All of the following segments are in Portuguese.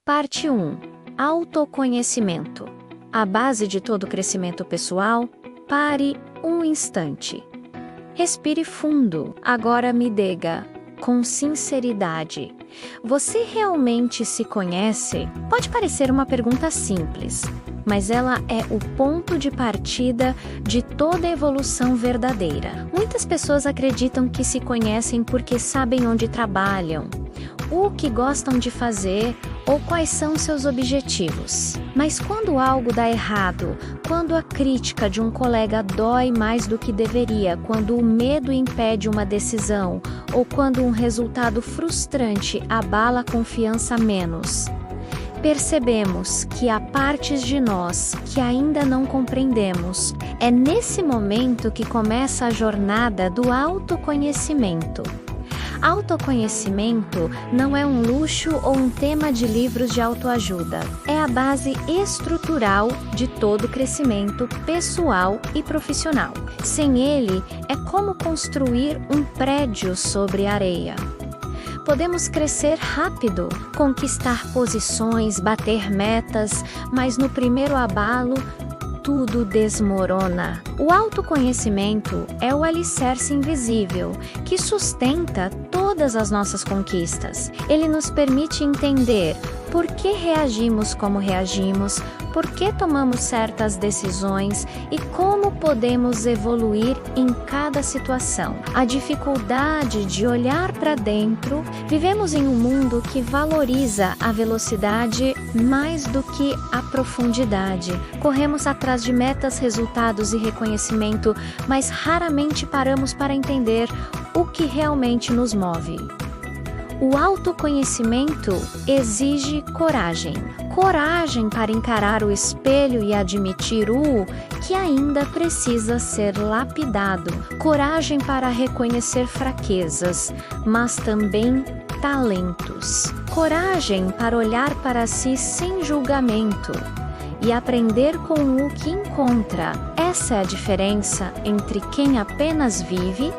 Parte 1. Autoconhecimento. A base de todo crescimento pessoal. Pare um instante. Respire fundo. Agora me diga, com sinceridade, você realmente se conhece? Pode parecer uma pergunta simples, mas ela é o ponto de partida de toda evolução verdadeira. Muitas pessoas acreditam que se conhecem porque sabem onde trabalham, o que gostam de fazer ou quais são seus objetivos. Mas quando algo dá errado, quando a crítica de um colega dói mais do que deveria, quando o medo impede uma decisão ou quando um resultado frustrante abala a confiança menos, percebemos que há partes de nós que ainda não compreendemos. É nesse momento que começa a jornada do autoconhecimento. Autoconhecimento não é um luxo ou um tema de livros de autoajuda. É a base estrutural de todo crescimento pessoal e profissional. Sem ele, é como construir um prédio sobre areia. Podemos crescer rápido, conquistar posições, bater metas, mas no primeiro abalo, tudo desmorona. O autoconhecimento é o alicerce invisível que sustenta todas as nossas conquistas. Ele nos permite entender por que reagimos como reagimos, por que tomamos certas decisões e como podemos evoluir em cada situação. A dificuldade de olhar para dentro. Vivemos em um mundo que valoriza a velocidade mais do que a profundidade. Corremos atrás de metas, resultados e reconhecimento, mas raramente paramos para entender o que realmente nos move. O autoconhecimento exige coragem. Coragem para encarar o espelho e admitir o que ainda precisa ser lapidado. Coragem para reconhecer fraquezas, mas também talentos. Coragem para olhar para si sem julgamento e aprender com o que encontra. Essa é a diferença entre quem apenas vive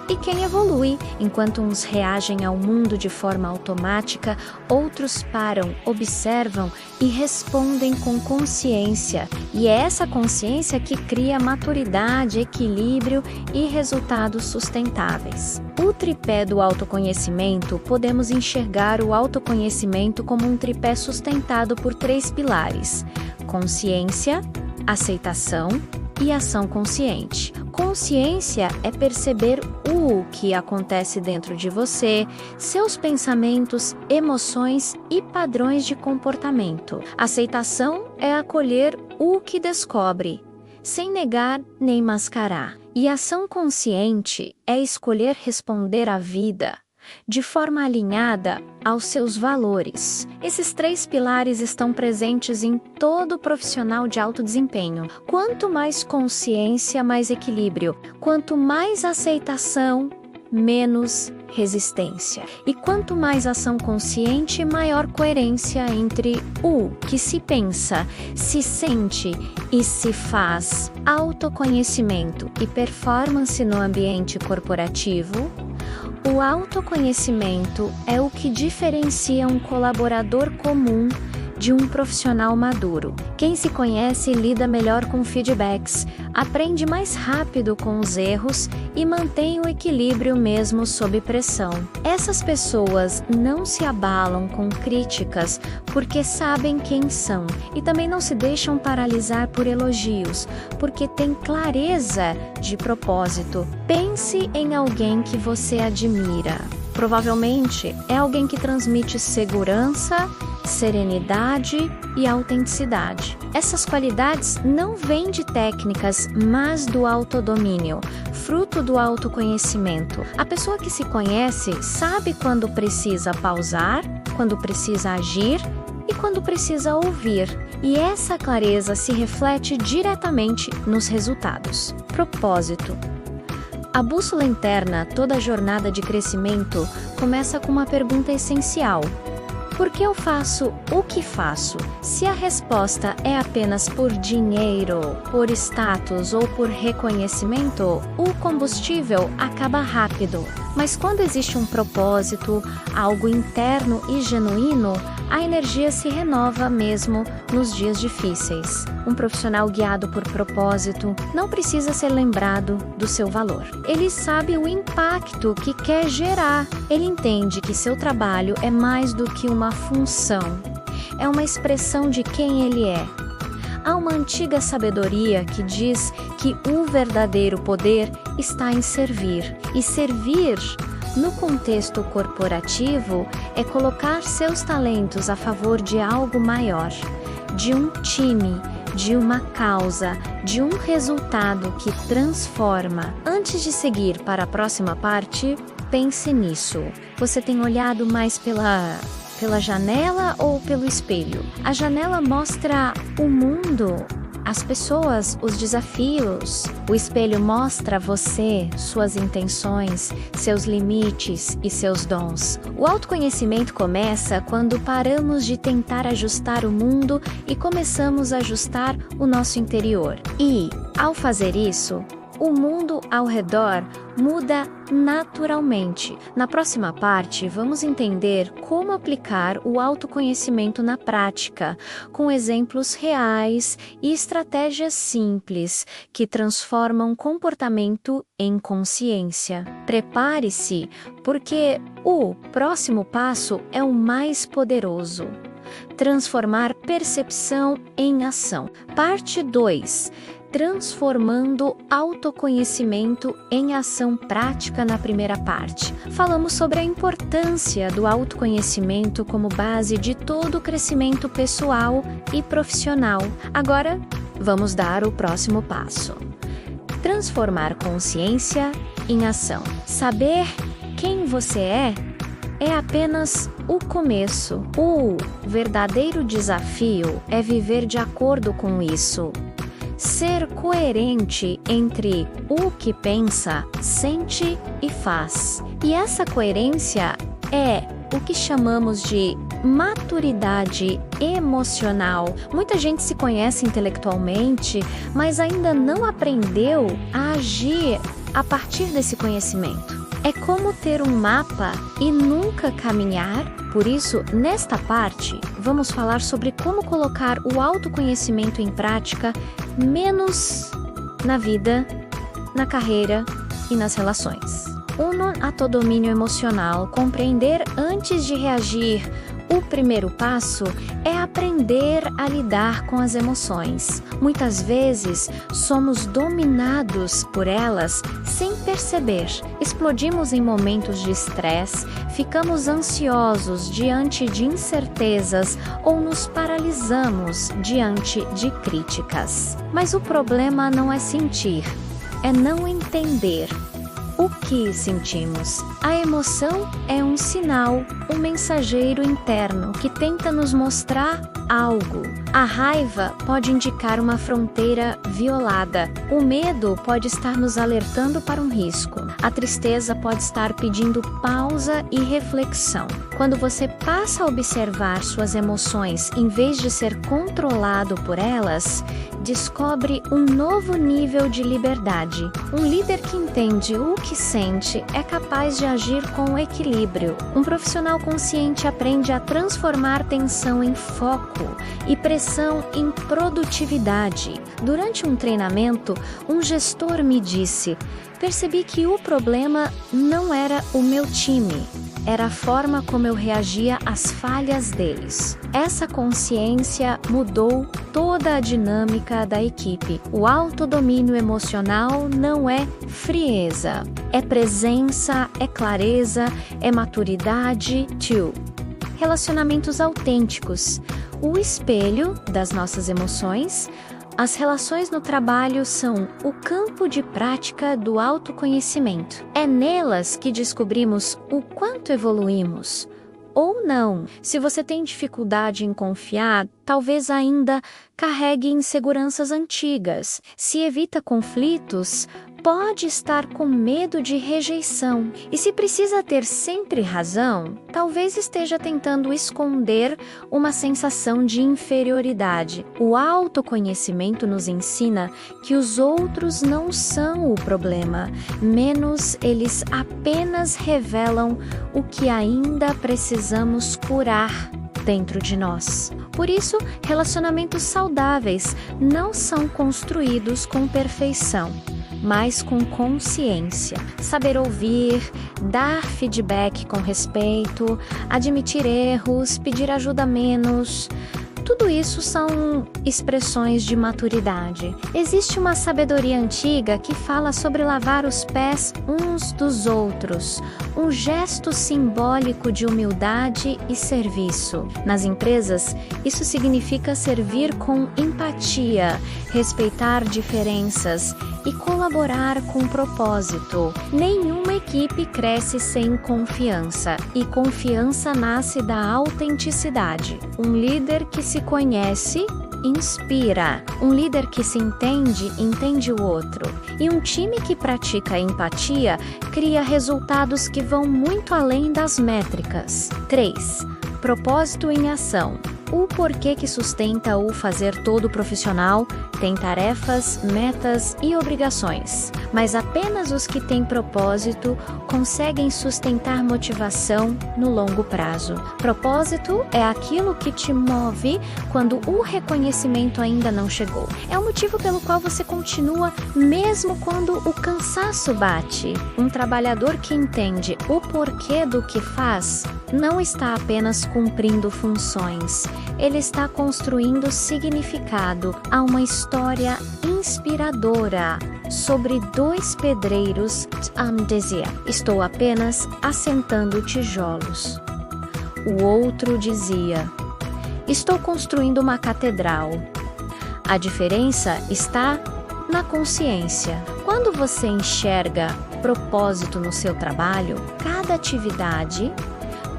e quem evolui. Enquanto uns reagem ao mundo de forma automática, outros param, observam e respondem com consciência. E é essa consciência que cria maturidade, equilíbrio e resultados sustentáveis. O tripé do autoconhecimento, podemos enxergar o autoconhecimento como um tripé sustentado por 3 pilares: consciência, aceitação e ação consciente. Consciência é perceber o que acontece dentro de você, seus pensamentos, emoções e padrões de comportamento. Aceitação é acolher o que descobre, sem negar nem mascarar. E ação consciente é escolher responder à vida de forma alinhada aos seus valores. Esses 3 pilares estão presentes em todo profissional de alto desempenho. Quanto mais consciência, mais equilíbrio. Quanto mais aceitação, menos resistência. E quanto mais ação consciente, maior coerência entre o que se pensa, se sente e se faz. Autoconhecimento e performance no ambiente corporativo. O autoconhecimento é o que diferencia um colaborador comum de um profissional maduro. Quem se conhece lida melhor com feedbacks, aprende mais rápido com os erros e mantém o equilíbrio mesmo sob pressão. Essas pessoas não se abalam com críticas porque sabem quem são e também não se deixam paralisar por elogios, porque têm clareza de propósito. Pense em alguém que você admira. Provavelmente é alguém que transmite segurança, serenidade e autenticidade. Essas qualidades não vêm de técnicas, mas do autodomínio, fruto do autoconhecimento. A pessoa que se conhece sabe quando precisa pausar, quando precisa agir e quando precisa ouvir. E essa clareza se reflete diretamente nos resultados. Propósito. A bússola interna, toda jornada de crescimento, começa com uma pergunta essencial: por que eu faço o que faço? Se a resposta é apenas por dinheiro, por status ou por reconhecimento, o combustível acaba rápido. Mas quando existe um propósito, algo interno e genuíno, a energia se renova mesmo nos dias difíceis. Um profissional guiado por propósito não precisa ser lembrado do seu valor. Ele sabe o impacto que quer gerar. Ele entende que seu trabalho é mais do que uma função. É uma expressão de quem ele é. Há uma antiga sabedoria que diz que o verdadeiro poder está em servir. E servir, no contexto corporativo, é colocar seus talentos a favor de algo maior, de um time, de uma causa, de um resultado que transforma. Antes de seguir para a próxima parte, pense nisso. Você tem olhado mais pela janela ou pelo espelho? A janela mostra o mundo, as pessoas, os desafios. O espelho mostra você, suas intenções, seus limites e seus dons. O autoconhecimento começa quando paramos de tentar ajustar o mundo e começamos a ajustar o nosso interior. E, ao fazer isso, o mundo ao redor muda naturalmente. Na próxima parte, vamos entender como aplicar o autoconhecimento na prática, com exemplos reais e estratégias simples que transformam comportamento em consciência. Prepare-se, porque o próximo passo é o mais poderoso. Transformar percepção em ação. Parte 2. Transformando autoconhecimento em ação prática na primeira parte. Falamos sobre a importância do autoconhecimento como base de todo o crescimento pessoal e profissional. Agora, vamos dar o próximo passo. Transformar consciência em ação. Saber quem você é apenas o começo. O verdadeiro desafio é viver de acordo com isso. Ser coerente entre o que pensa, sente e faz. E essa coerência é o que chamamos de maturidade emocional. Muita gente se conhece intelectualmente, mas ainda não aprendeu a agir a partir desse conhecimento. É como ter um mapa e nunca caminhar. Por isso, nesta parte, vamos falar sobre como colocar o autoconhecimento em prática, menos na vida, na carreira e nas relações. Autodomínio emocional, compreender antes de reagir. O primeiro passo é aprender a lidar com as emoções. Muitas vezes somos dominados por elas sem perceber. Explodimos em momentos de estresse, ficamos ansiosos diante de incertezas ou nos paralisamos diante de críticas. Mas o problema não é sentir, é não entender o que sentimos. A emoção é um sinal, um mensageiro interno que tenta nos mostrar algo. A raiva pode indicar uma fronteira violada. O medo pode estar nos alertando para um risco. A tristeza pode estar pedindo pausa e reflexão. Quando você passa a observar suas emoções em vez de ser controlado por elas, descobre um novo nível de liberdade. Um líder que entende o que sente é capaz de agir com equilíbrio. Um profissional consciente aprende a transformar tensão em foco e pressão em produtividade. Durante um treinamento, um gestor me disse: percebi que o problema não era o meu time, era a forma como eu reagia às falhas deles. Essa consciência mudou toda a dinâmica da equipe. O autodomínio emocional não é frieza, é presença, é clareza, é maturidade. Relacionamentos autênticos. O espelho das nossas emoções. As relações no trabalho são o campo de prática do autoconhecimento. É nelas que descobrimos o quanto evoluímos. Ou não. Se você tem dificuldade em confiar, talvez ainda carregue inseguranças antigas. Se evita conflitos, pode estar com medo de rejeição. E se precisa ter sempre razão, talvez esteja tentando esconder uma sensação de inferioridade. O autoconhecimento nos ensina que os outros não são o problema, menos eles apenas revelam o que ainda precisamos curar dentro de nós. Por isso, relacionamentos saudáveis não são construídos com perfeição, mas com consciência. Saber ouvir, dar feedback com respeito, admitir erros, pedir ajuda menos. Tudo isso são expressões de maturidade. Existe uma sabedoria antiga que fala sobre lavar os pés uns dos outros, um gesto simbólico de humildade e serviço. Nas empresas, isso significa servir com empatia, respeitar diferenças e colaborar com propósito. Nenhuma equipe cresce sem confiança, e confiança nasce da autenticidade. Um líder que se conhece inspira. Um líder que se entende, entende o outro. E um time que pratica empatia cria resultados que vão muito além das métricas. 3. Propósito em ação. O porquê que sustenta o fazer todo profissional tem tarefas, metas e obrigações, mas apenas os que têm propósito conseguem sustentar motivação no longo prazo. Propósito é aquilo que te move quando o reconhecimento ainda não chegou. É o motivo pelo qual você continua mesmo quando o cansaço bate. Um trabalhador que entende o porquê do que faz não está apenas cumprindo funções. Ele está construindo significado a uma história inspiradora. Sobre dois pedreiros, dizia: estou apenas assentando tijolos. O outro dizia: estou construindo uma catedral. A diferença está na consciência. Quando você enxerga propósito no seu trabalho, cada atividade,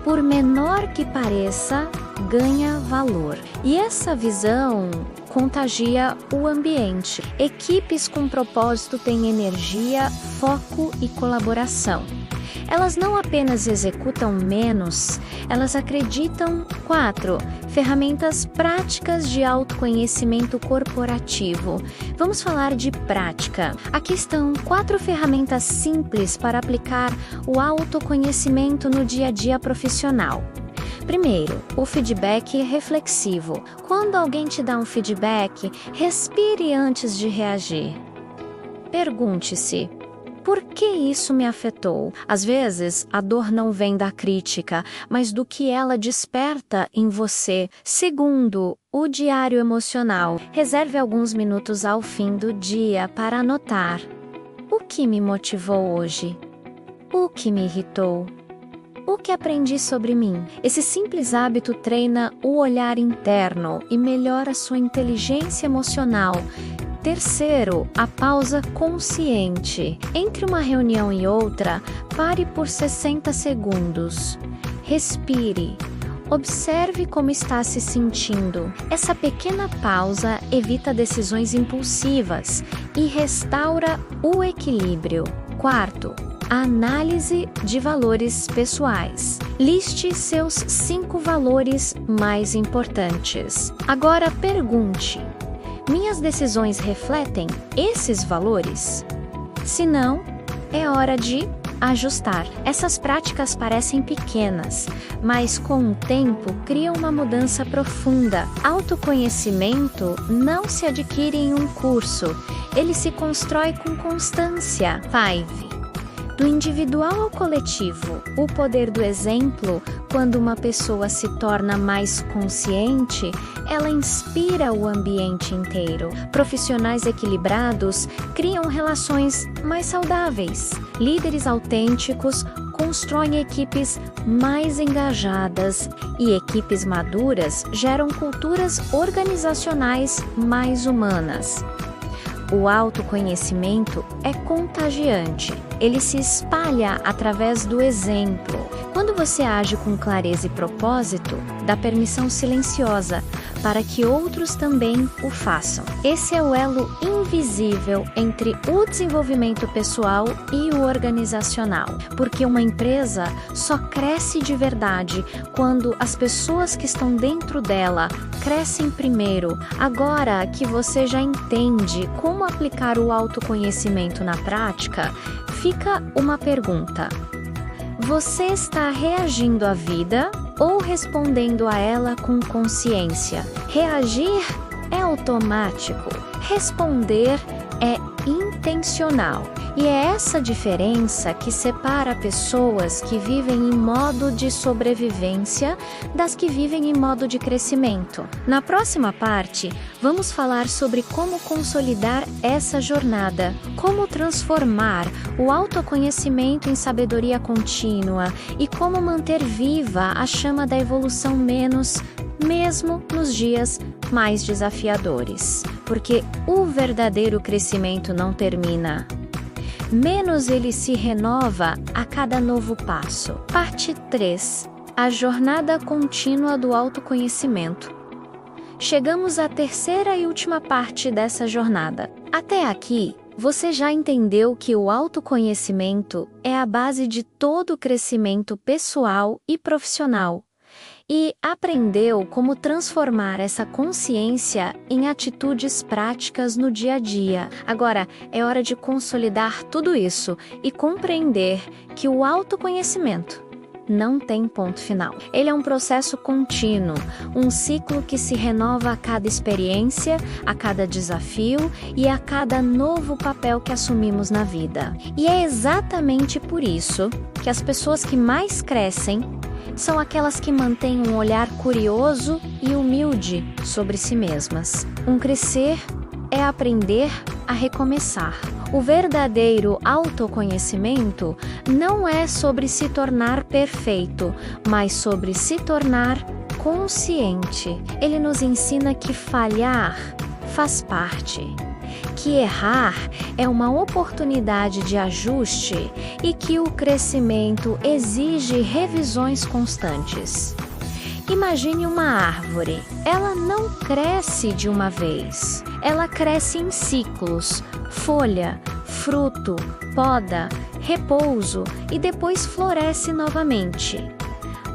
por menor que pareça, ganha valor. E essa visão contagia o ambiente. Equipes com propósito têm energia, foco e colaboração. Elas não apenas executam menos, elas acreditam. 4. Ferramentas práticas de autoconhecimento corporativo. Vamos falar de prática. Aqui estão 4 ferramentas simples para aplicar o autoconhecimento no dia a dia profissional. Primeiro, o feedback reflexivo. Quando alguém te dá um feedback, respire antes de reagir. Pergunte-se: por que isso me afetou? Às vezes, a dor não vem da crítica, mas do que ela desperta em você. Segundo, o diário emocional. Reserve alguns minutos ao fim do dia para anotar: o que me motivou hoje? O que me irritou? O que aprendi sobre mim? Esse simples hábito treina o olhar interno e melhora sua inteligência emocional. Terceiro, a pausa consciente. Entre uma reunião e outra, pare por 60 segundos. Respire. Observe como está se sentindo. Essa pequena pausa evita decisões impulsivas e restaura o equilíbrio. Quarto, a análise de valores pessoais. Liste seus 5 valores mais importantes. Agora pergunte: minhas decisões refletem esses valores? Se não, é hora de ajustar. Essas práticas parecem pequenas, mas com o tempo criam uma mudança profunda. Autoconhecimento não se adquire em um curso, ele se constrói com constância. 5. Do individual ao coletivo, o poder do exemplo. Quando uma pessoa se torna mais consciente, ela inspira o ambiente inteiro. Profissionais equilibrados criam relações mais saudáveis. Líderes autênticos constroem equipes mais engajadas, e equipes maduras geram culturas organizacionais mais humanas. O autoconhecimento é contagiante. Ele se espalha através do exemplo. Quando você age com clareza e propósito, dá permissão silenciosa para que outros também o façam. Esse é o elo invisível entre o desenvolvimento pessoal e o organizacional, porque uma empresa só cresce de verdade quando as pessoas que estão dentro dela crescem primeiro. Agora que você já entende como aplicar o autoconhecimento na prática, fica uma pergunta: você está reagindo à vida ou respondendo a ela com consciência. Reagir é automático, responder é intencional. E é essa diferença que separa pessoas que vivem em modo de sobrevivência das que vivem em modo de crescimento. Na próxima parte, vamos falar sobre como consolidar essa jornada, como transformar o autoconhecimento em sabedoria contínua e como manter viva a chama da evolução mesmo nos dias mais desafiadores. Porque o verdadeiro crescimento não termina. Menos ele se renova a cada novo passo. Parte 3. A jornada contínua do autoconhecimento. Chegamos à terceira e última parte dessa jornada. Até aqui, você já entendeu que o autoconhecimento é a base de todo o crescimento pessoal e profissional. E aprendeu como transformar essa consciência em atitudes práticas no dia a dia. Agora, é hora de consolidar tudo isso e compreender que o autoconhecimento não tem ponto final. Ele é um processo contínuo, um ciclo que se renova a cada experiência, a cada desafio e a cada novo papel que assumimos na vida. E é exatamente por isso que as pessoas que mais crescem são aquelas que mantêm um olhar curioso e humilde sobre si mesmas. Um crescer é aprender a recomeçar. O verdadeiro autoconhecimento não é sobre se tornar perfeito, mas sobre se tornar consciente. Ele nos ensina que falhar faz parte, que errar é uma oportunidade de ajuste e que o crescimento exige revisões constantes. Imagine uma árvore. Ela não cresce de uma vez. Ela cresce em ciclos: folha, fruto, poda, repouso e depois floresce novamente.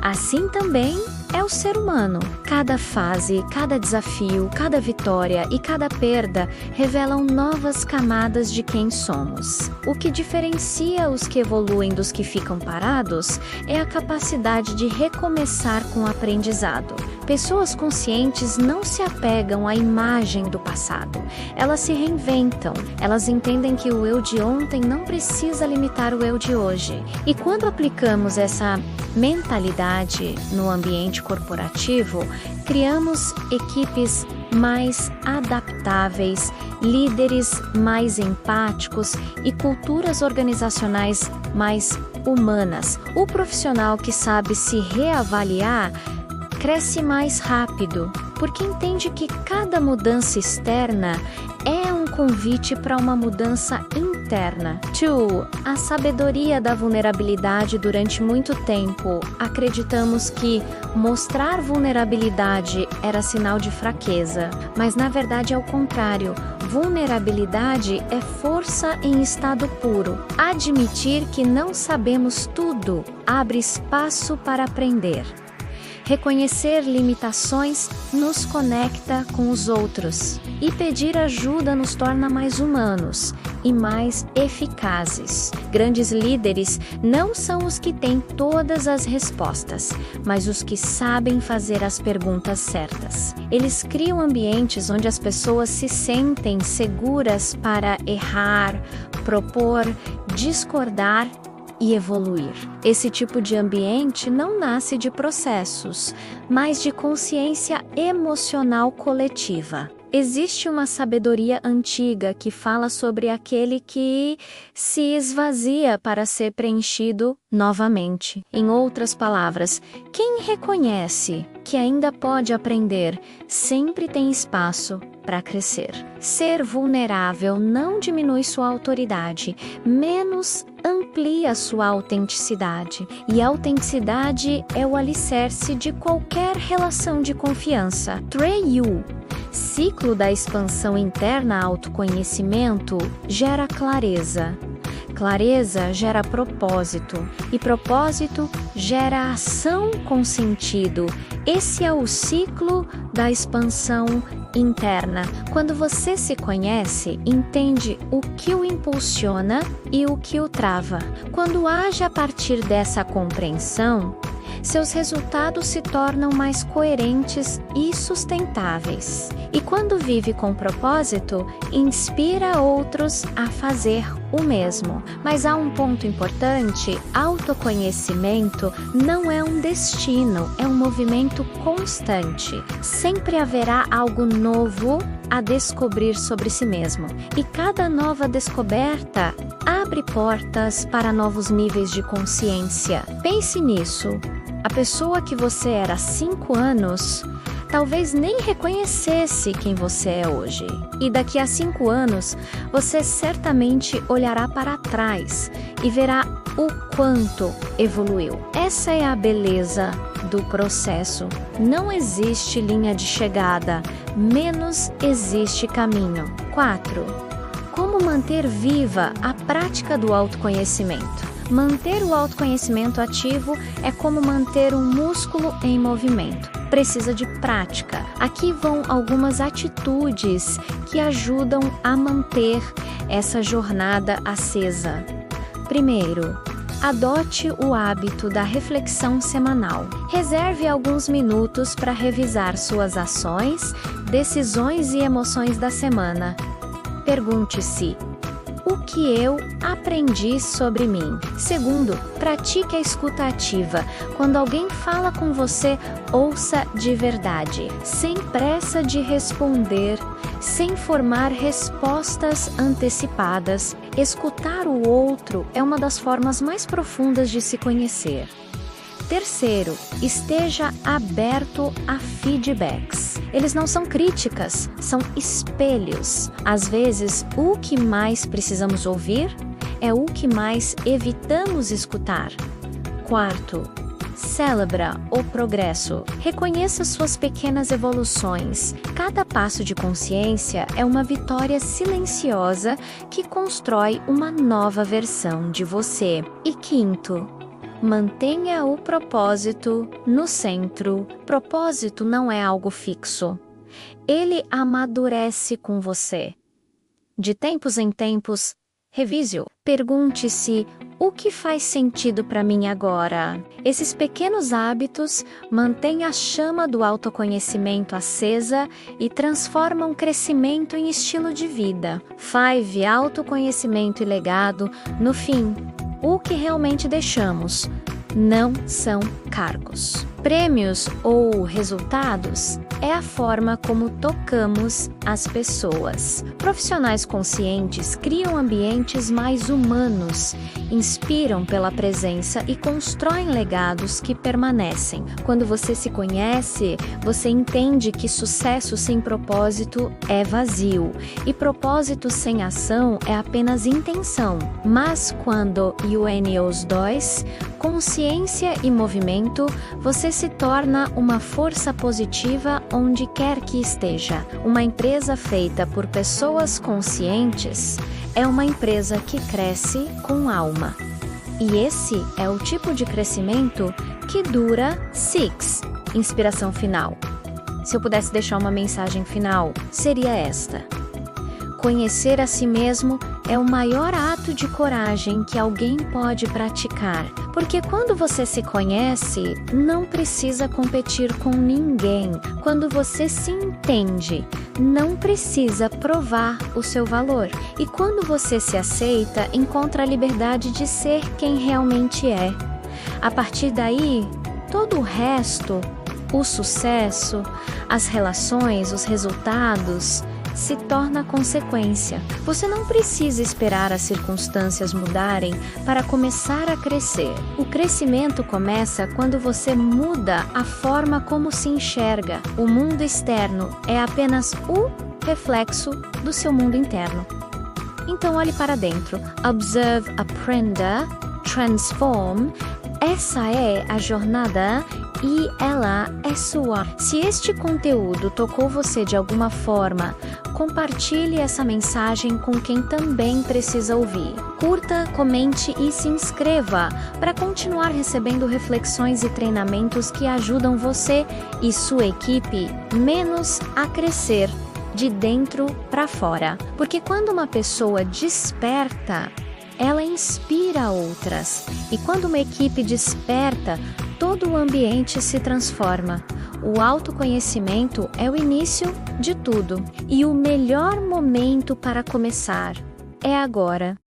Assim também é o ser humano. Cada fase, cada desafio, cada vitória e cada perda revelam novas camadas de quem somos. O que diferencia os que evoluem dos que ficam parados é a capacidade de recomeçar com o aprendizado. Pessoas conscientes não se apegam à imagem do passado. Elas se reinventam. Elas entendem que o eu de ontem não precisa limitar o eu de hoje. E quando aplicamos essa mentalidade no ambiente corporativo, criamos equipes mais adaptáveis, líderes mais empáticos e culturas organizacionais mais humanas. O profissional que sabe se reavaliar cresce mais rápido, porque entende que cada mudança externa é um convite para uma mudança interna. 2. A sabedoria da vulnerabilidade. Durante muito tempo, acreditamos que mostrar vulnerabilidade era sinal de fraqueza, mas na verdade é o contrário. Vulnerabilidade é força em estado puro. Admitir que não sabemos tudo abre espaço para aprender. Reconhecer limitações nos conecta com os outros e pedir ajuda nos torna mais humanos e mais eficazes. Grandes líderes não são os que têm todas as respostas, mas os que sabem fazer as perguntas certas. Eles criam ambientes onde as pessoas se sentem seguras para errar, propor, discordar e evoluir. Esse tipo de ambiente não nasce de processos, mas de consciência emocional coletiva. Existe uma sabedoria antiga que fala sobre aquele que se esvazia para ser preenchido novamente. Em outras palavras, quem reconhece que ainda pode aprender sempre tem espaço para crescer. Ser vulnerável não diminui sua autoridade, menos amplia sua autenticidade. E a autenticidade é o alicerce de qualquer relação de confiança. 3U. Ciclo da expansão interna. Autoconhecimento gera clareza. Clareza gera propósito, e propósito gera ação com sentido. Esse é o ciclo da expansão interna. Quando você se conhece, entende o que o impulsiona e o que o trava. Quando age a partir dessa compreensão, seus resultados se tornam mais coerentes e sustentáveis. E quando vive com propósito, inspira outros a fazer o mesmo. Mas há um ponto importante: autoconhecimento não é um destino, é um movimento constante. Sempre haverá algo novo a descobrir sobre si mesmo. E cada nova descoberta abre portas para novos níveis de consciência. Pense nisso. A pessoa que você era há 5 anos talvez nem reconhecesse quem você é hoje. E daqui a 5 anos, você certamente olhará para trás e verá o quanto evoluiu. Essa é a beleza do processo. Não existe linha de chegada, menos existe caminho. 4. Como manter viva a prática do autoconhecimento? Manter o autoconhecimento ativo é como manter um músculo em movimento. Precisa de prática. Aqui vão algumas atitudes que ajudam a manter essa jornada acesa. Primeiro, adote o hábito da reflexão semanal. Reserve alguns minutos para revisar suas ações, decisões e emoções da semana. Pergunte-se: o que eu aprendi sobre mim? Segundo, pratique a escuta ativa. Quando alguém fala com você, ouça de verdade, sem pressa de responder, sem formar respostas antecipadas. Escutar o outro é uma das formas mais profundas de se conhecer. Terceiro, esteja aberto a feedbacks. Eles não são críticas, são espelhos. Às vezes, o que mais precisamos ouvir é o que mais evitamos escutar. Quarto, celebra o progresso. Reconheça suas pequenas evoluções. Cada passo de consciência é uma vitória silenciosa que constrói uma nova versão de você. E quinto, mantenha o propósito no centro. Propósito não é algo fixo. Ele amadurece com você. De tempos em tempos, revise-o. Pergunte-se: o que faz sentido para mim agora? Esses pequenos hábitos mantêm a chama do autoconhecimento acesa e transformam crescimento em estilo de vida. 5. Autoconhecimento e legado. No fim, o que realmente deixamos não são cargos. Prêmios ou resultados é a forma como tocamos as pessoas. Profissionais conscientes criam ambientes mais humanos, inspiram pela presença e constroem legados que permanecem. Quando você se conhece, você entende que sucesso sem propósito é vazio e propósito sem ação é apenas intenção. Mas quando une os dois, consciência e movimento, você se torna uma força positiva onde quer que esteja. Uma empresa feita por pessoas conscientes é uma empresa que cresce com alma. E esse é o tipo de crescimento que dura. 6. Inspiração final. Se eu pudesse deixar uma mensagem final, seria esta: conhecer a si mesmo é o maior ato de coragem que alguém pode praticar. Porque quando você se conhece, não precisa competir com ninguém. Quando você se entende, não precisa provar o seu valor. E quando você se aceita, encontra a liberdade de ser quem realmente é. A partir daí, todo o resto, o sucesso, as relações, os resultados, se torna consequência. Você não precisa esperar as circunstâncias mudarem para começar a crescer. O crescimento começa quando você muda a forma como se enxerga. O mundo externo é apenas o reflexo do seu mundo interno. Então olhe para dentro. Observe, aprenda, transform. Essa é a jornada e ela é sua. Se este conteúdo tocou você de alguma forma, compartilhe essa mensagem com quem também precisa ouvir. Curta, comente e se inscreva para continuar recebendo reflexões e treinamentos que ajudam você e sua equipe menos a crescer de dentro para fora. Porque quando uma pessoa desperta, ela inspira outras. E quando uma equipe desperta, todo o ambiente se transforma. O autoconhecimento é o início de tudo. E o melhor momento para começar é agora.